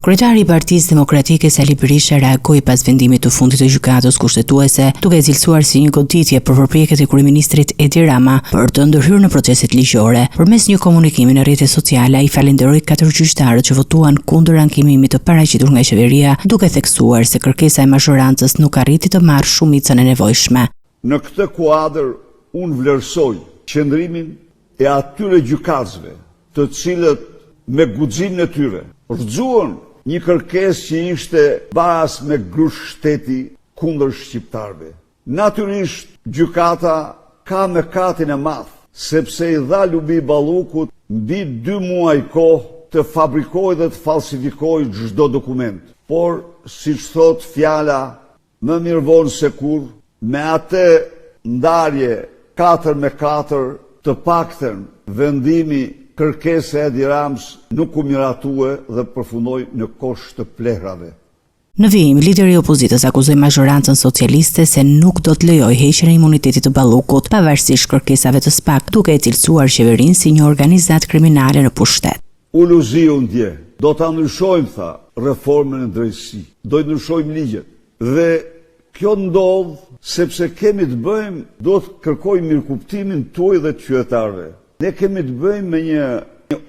Kryetari i Partisë Demokratike Sali Berisha reagoi pas vendimit të fundit të gjykatës kushtetuese, duke e cilësuar si një goditje për përpjekjet e kryeministrit Edi Rama për të ndërhyrë në proceset ligjore. Përmes një komunikimi në rrjetet sociale, ai falenderoi 4 gjyqtarët që votuan kundër ankimimit të paraqitur nga qeveria, duke theksuar se kërkesa e mazhorancës nuk arriti të marrë shumicën e nevojshme. Në këtë kuadër, unë vlerësoj qëndrimin e atyre gjykatësve, të cilët me guximin e tyre rrëzuan një kërkesë që ishte baras me grush shteti kundër shqiptarëve. Natyrisht, gjykata ka mëkatin e madh, sepse i dha Lubi Ballukut mbi 2 muaj kohë të fabrikojë dhe të falsifikojë çdo dokument. Por, siç thot fjala, më mirë vonë se kurrë, me atë ndarje 4-4, të paktën vendimi kërkesa e Edi Ramës nuk u miratue dhe përfundoi në kosh të plehrave. Në vijim, lideri i opozitës akuzoi mazhorancën socialiste se nuk do të lejojë heqjen e imunitetit të Ballukut, pavarësisht kërkesave të SPAK, duke e cilësuar qeverinë si një organizatë kriminale në pushtet. Uluziu ndje, do ta ndryshojmë, tha, reformën e drejtësisë, do të ndryshojmë ligjet. Dhe kjo ndodh sepse kemi të bëjmë, do të kërkojmë mirëkuptimin tuaj dhe të qytetarëve. Ne kemi të bëjmë me një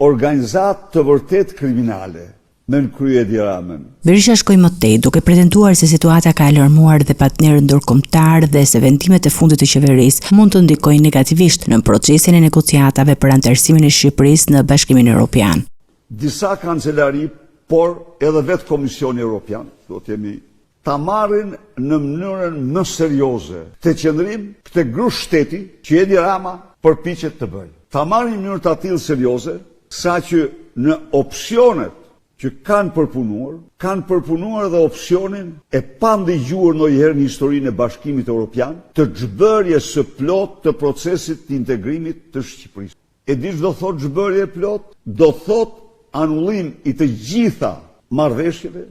organizatë të vërtet kriminale me në krye Edi Ramën. Berisha shkoi më tej, duke pretenduar se situata ka alarmuar dhe partnerët ndërkombëtar dhe se vendimet e fundit të qeverisë mund të ndikojnë negativisht në procesin e negociatave për anëtarësimin e Shqipërisë në Bashkimin Evropian. Disa kancelari, por edhe vetë Komisioni Evropian, do të jemi ta marrin në mënyrën më serioze të qëndrim këtë grush shteti që Edi Rama përpiqet të bëjë. Ta marrin në mënyrë të tillë serioze, sa që në opsionet që kanë përpunuar edhe opsionin e pa ndigjuar ndonjëherë në historinë e Bashkimit Evropian të zhbërjes së plot të procesit të integrimit të Shqipërisë. E di ç'do thotë zhbërje plot? Do thotë anullim i të gjitha marrëveshjeve,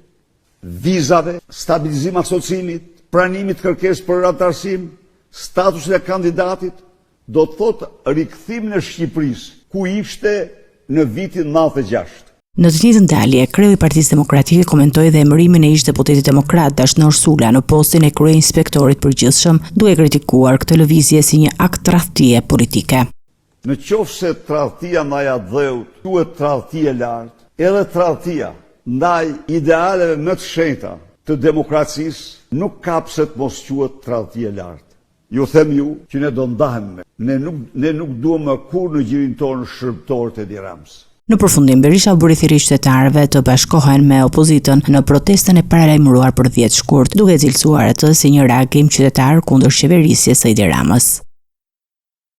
vizave, stabilizim asociimit, pranimit kërkesë për anëtarësim, statusin e kandidatit, do të thotë rikthim në Shqipërisë, ku ishte në vitin 96. Në të njëjtën dalje, kreu i Partisë Demokratike komentoi dhe emërimin e ish-deputetit demokrat Dashnor Sula në postin e kryeinspektorit përgjithshëm, duke kritikuar këtë lëvizje si një akt tradhtie politike. Në qoftë se tradhtia ndaj dheut quhet tradhti e lartë, edhe tradhtia ndaj idealeve më të shenjta të demokracisë nuk ka pse të mos quhet tradhti e lartë. Ju them ju që ne do ndahemi. Ne nuk duam më kurrë në gjirin tonë shërbëtor të Edi Ramës. Në përfundim, Berisha u bëri thirrje qytetarëve të bashkohen me opozitën në protestën e paralajmëruar për 10 shkurt, duke cilësuar atë si një reagim qytetar kundër qeverisjes së Edi Ramës.